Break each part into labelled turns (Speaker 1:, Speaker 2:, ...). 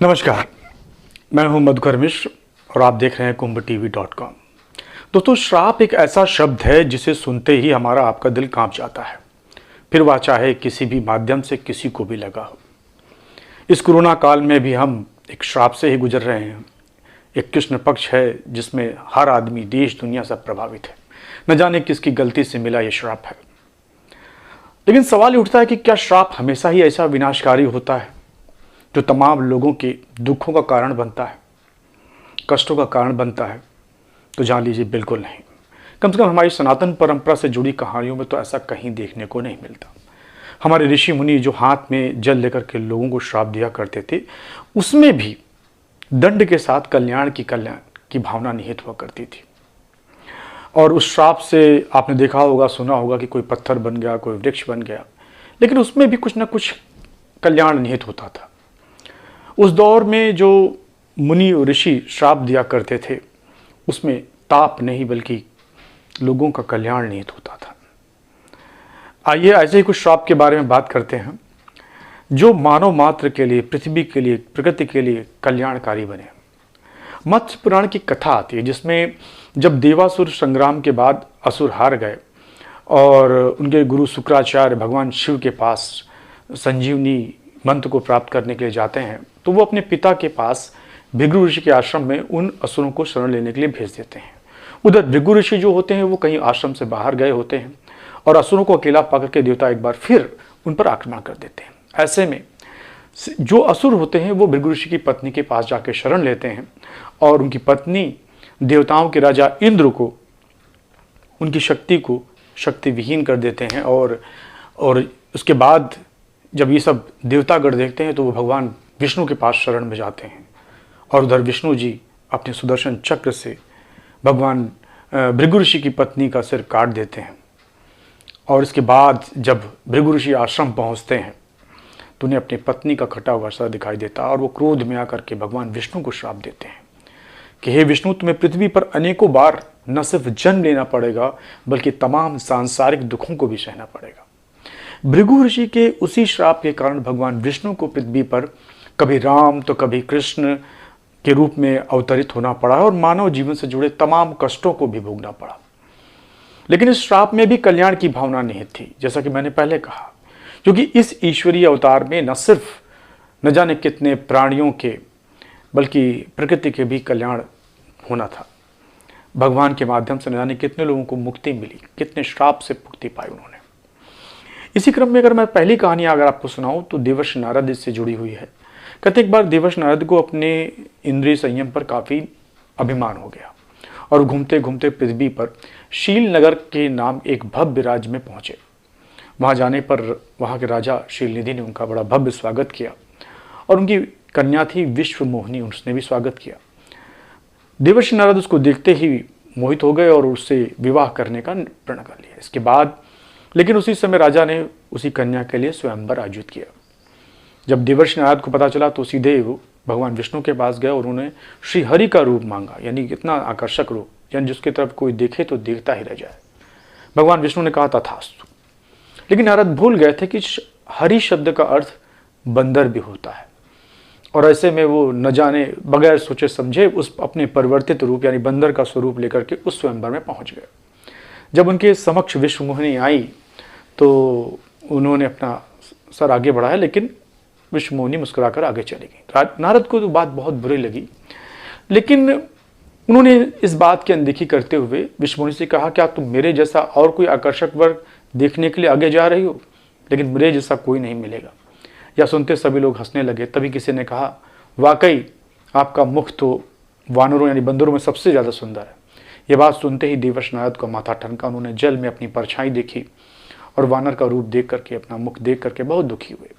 Speaker 1: नमस्कार, मैं हूं मधुकर मिश्र और आप देख रहे हैं kumbhtv.com। दोस्तों, श्राप एक ऐसा शब्द है जिसे सुनते ही हमारा आपका दिल कांप जाता है, फिर वह चाहे किसी भी माध्यम से किसी को भी लगा हो। इस कोरोना काल में भी हम एक श्राप से ही गुजर रहे हैं। एक कृष्ण पक्ष है जिसमें हर आदमी, देश दुनिया सब प्रभावित है। न जाने किसकी गलती से मिला ये श्राप है। लेकिन सवाल ये उठता है कि क्या श्राप हमेशा ही ऐसा विनाशकारी होता है जो तमाम लोगों के दुखों का कारण बनता है, कष्टों का कारण बनता है? तो जान लीजिए, बिल्कुल नहीं। कम से कम हमारी सनातन परंपरा से जुड़ी कहानियों में तो ऐसा कहीं देखने को नहीं मिलता। हमारे ऋषि मुनि जो हाथ में जल लेकर के लोगों को श्राप दिया करते थे, उसमें भी दंड के साथ कल्याण की भावना निहित हुआ करती थी। और उस श्राप से आपने देखा होगा, सुना होगा कि कोई पत्थर बन गया, कोई वृक्ष बन गया, लेकिन उसमें भी कुछ ना कुछ कल्याण निहित होता था। उस दौर में जो मुनि और ऋषि श्राप दिया करते थे, उसमें ताप नहीं बल्कि लोगों का कल्याण निहित होता था। आइए ऐसे ही कुछ श्राप के बारे में बात करते हैं जो मानव मात्र के लिए, पृथ्वी के लिए, प्रकृति के लिए कल्याणकारी बने। मत्स्य पुराण की कथा आती है जिसमें जब देवासुर संग्राम के बाद असुर हार गए और उनके गुरु शुक्राचार्य भगवान शिव के पास संजीवनी मंत्र को प्राप्त करने के लिए जाते हैं, तो वो अपने पिता के पास भृगु ऋषि के आश्रम में उन असुरों को शरण लेने के लिए भेज देते हैं। उधर भृगु ऋषि जो होते हैं वो कहीं आश्रम से बाहर गए होते हैं और असुरों को अकेला पाकर के देवता एक बार फिर उन पर आक्रमण कर देते हैं। ऐसे में जो असुर होते हैं वो भृगु ऋषि की पत्नी के पास जाकर शरण लेते हैं और उनकी पत्नी देवताओं के राजा इंद्र को, उनकी शक्ति को शक्ति विहीन कर देते हैं। और उसके बाद जब ये सब देवतागण देखते हैं तो वो भगवान विष्णु के पास शरण में जाते हैं और उधर विष्णु जी अपने सुदर्शन चक्र से भगवान भृगु ऋषि की पत्नी का सिर काट देते हैं। और इसके बाद जब भृगु ऋषि आश्रम पहुंचते हैं तो उन्हें अपनी पत्नी का कटा हुआ सर दिखाई देता है और वो क्रोध में आकर के भगवान विष्णु को श्राप देते हैं कि हे विष्णु, तुम्हें पृथ्वी पर अनेकों बार न सिर्फ जन्म लेना पड़ेगा बल्कि तमाम सांसारिक दुखों को भी सहना पड़ेगा। भृगु ऋषि के उसी श्राप के कारण भगवान विष्णु को पृथ्वी पर कभी राम तो कभी कृष्ण के रूप में अवतरित होना पड़ा और मानव जीवन से जुड़े तमाम कष्टों को भी भोगना पड़ा। लेकिन इस श्राप में भी कल्याण की भावना निहित थी, जैसा कि मैंने पहले कहा, क्योंकि इस ईश्वरीय अवतार में न सिर्फ न जाने कितने प्राणियों के बल्कि प्रकृति के भी कल्याण होना था। भगवान के माध्यम से न जाने कितने लोगों को मुक्ति मिली, कितने श्राप से मुक्ति पाई उन्होंने। इसी क्रम में अगर मैं पहली कहानी अगर आपको सुनाऊं तो देवर्षि नारद इससे जुड़ी हुई है। कहते एक बार देवर्षि नारद को अपने इंद्रिय संयम पर काफ़ी अभिमान हो गया और घूमते घूमते पृथ्वी पर शील नगर के नाम एक भव्य राज्य में पहुँचे। वहाँ जाने पर वहाँ के राजा शीलनिधि ने उनका बड़ा भव्य स्वागत किया और उनकी कन्या थी विश्वमोहिनी, उसने भी स्वागत किया। देवर्षि नारद उसको देखते ही मोहित हो गए और उससे विवाह करने का प्रण कर लिया। इसके बाद लेकिन उसी समय राजा ने उसी कन्या के लिए स्वयंवर आयोजित किया। जब देवर्षि नारद को पता चला तो सीधे वो भगवान विष्णु के पास गए और उन्होंने श्री हरि का रूप मांगा, यानी कितना आकर्षक रूप, यानी जिसकी तरफ कोई देखे तो देखता ही रह जाए। भगवान विष्णु ने कहा तथास्तु। लेकिन नारद भूल गए थे कि हरि शब्द का अर्थ बंदर भी होता है और ऐसे में वो न जाने बगैर सोचे समझे उस अपने परिवर्तित रूप यानी बंदर का स्वरूप लेकर के उस स्वयंवर में पहुंच गए। जब उनके समक्ष विश्वमोहिनी आई तो उन्होंने अपना सर आगे बढ़ाया, लेकिन विश्वमोहिनी मुस्कुराकर आगे चली गई। नारद को तो बात बहुत बुरी लगी, लेकिन उन्होंने इस बात की अनदेखी करते हुए विश्वमोहिनी से कहा, क्या तुम मेरे जैसा और कोई आकर्षक वर्ग देखने के लिए आगे जा रही हो? लेकिन मेरे जैसा कोई नहीं मिलेगा। यह सुनते सभी लोग हंसने लगे। तभी किसी ने कहा, वाकई आपका मुख तो वानरों यानी बंदरों में सबसे ज़्यादा सुंदर है। यह बात सुनते ही देवर्षि नारद को माथा ठनका। उन्होंने जल में अपनी परछाई देखी और वानर का रूप देख करके, अपना मुख देख करके बहुत दुखी हुए।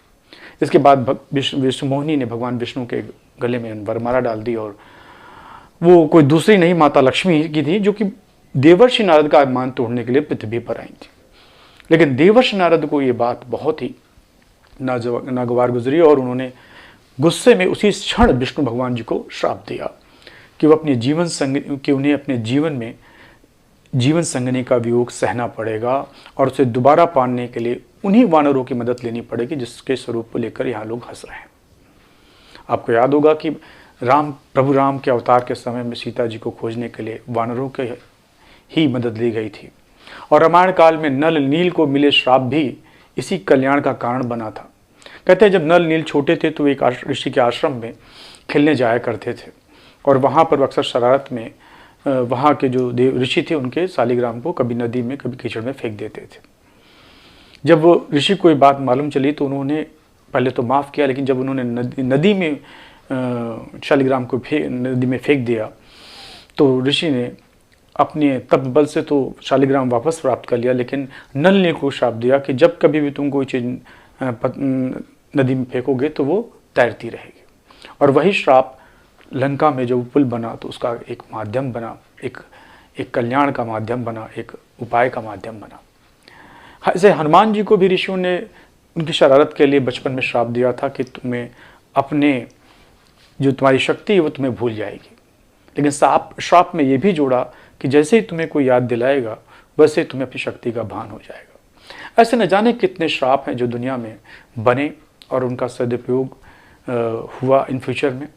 Speaker 1: इसके बाद विश्वमोहिनी ने भगवान विष्णु के गले में वरमाला डाल दी और वो कोई दूसरी नहीं, माता लक्ष्मी की थी, जो कि देवर्षि नारद का अभिमान तोड़ने के लिए पृथ्वी पर आई थी। लेकिन देवर्षि नारद को ये बात बहुत ही नागवार गुजरी और उन्होंने गुस्से में उसी क्षण विष्णु भगवान जी को श्राप दिया कि वो अपने उन्हें अपने जीवन में जीवन संगनी का वियोग सहना पड़ेगा और उसे दोबारा पाने के लिए उन्हीं वानरों की मदद लेनी पड़ेगी जिसके स्वरूप को लेकर यहाँ लोग हंस रहे हैं। आपको याद होगा कि प्रभु राम के अवतार के समय में सीता जी को खोजने के लिए वानरों के ही मदद ली गई थी। और रामायण काल में नल नील को मिले श्राप भी इसी कल्याण का कारण बना था। कहते हैं जब नल नील छोटे थे तो एक ऋषि के आश्रम में खेलने जाया करते थे और वहाँ पर अक्सर शरारत में वहाँ के जो देव ऋषि थे उनके शालिग्राम को कभी नदी में कभी कीचड़ में फेंक देते थे। जब वो ऋषि को ये बात मालूम चली तो उन्होंने पहले तो माफ़ किया, लेकिन जब उन्होंने नदी में शालिग्राम को नदी में फेंक दिया तो ऋषि ने अपने तप बल से तो शालिग्राम वापस प्राप्त कर लिया, लेकिन नल ने को श्राप दिया कि जब कभी भी तुम कोई चीज़ नदी में फेंकोगे तो वो तैरती रहेगी। और वही श्राप लंका में जब पुल बना तो उसका एक माध्यम बना, एक कल्याण का माध्यम बना, एक उपाय का माध्यम बना। ऐसे हनुमान जी को भी ऋषियों ने उनकी शरारत के लिए बचपन में श्राप दिया था कि तुम्हें अपने जो तुम्हारी शक्ति है वो तुम्हें भूल जाएगी, लेकिन श्राप में ये भी जोड़ा कि जैसे ही तुम्हें कोई याद दिलाएगा वैसे ही तुम्हें अपनी शक्ति का भान हो जाएगा। ऐसे न जाने कितने श्राप हैं जो दुनिया में बने और उनका सदुपयोग हुआ इन फ्यूचर में।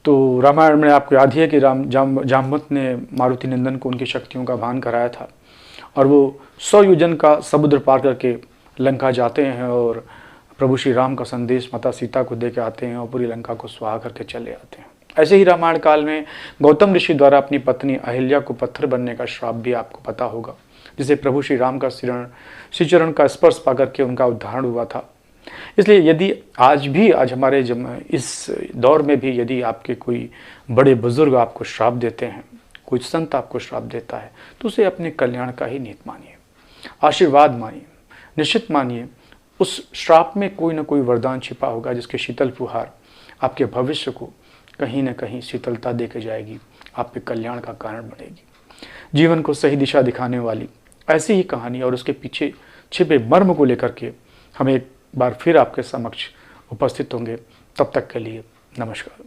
Speaker 1: तो रामायण में आपको याद ही है कि जामवंत ने मारुति नंदन को उनकी शक्तियों का भान कराया था और वो 100 योजन का समुद्र पार करके लंका जाते हैं और प्रभु श्री राम का संदेश माता सीता को दे के आते हैं और पूरी लंका को स्वाहा करके चले आते हैं। ऐसे ही रामायण काल में गौतम ऋषि द्वारा अपनी पत्नी अहिल्या को पत्थर बनने का श्राप भी आपको पता होगा, जिसे प्रभु श्री राम का श्री चरण का स्पर्श पा करके उनका उद्धारण हुआ था। इसलिए यदि आज हमारे इस दौर में भी यदि आपके कोई बड़े बुजुर्ग आपको श्राप देते हैं, कोई संत आपको श्राप देता है, तो उसे अपने कल्याण का ही नियत मानिए, आशीर्वाद मानिए, निश्चित मानिए उस श्राप में कोई ना कोई वरदान छिपा होगा जिसके शीतल फुहार आपके भविष्य को कहीं ना कहीं शीतलता दे के जाएगी, आपके कल्याण का कारण बनेगी। जीवन को सही दिशा दिखाने वाली ऐसी ही कहानी और उसके पीछे छिपे मर्म को लेकर के हम एक बार फिर आपके समक्ष उपस्थित होंगे। तब तक के लिए नमस्कार।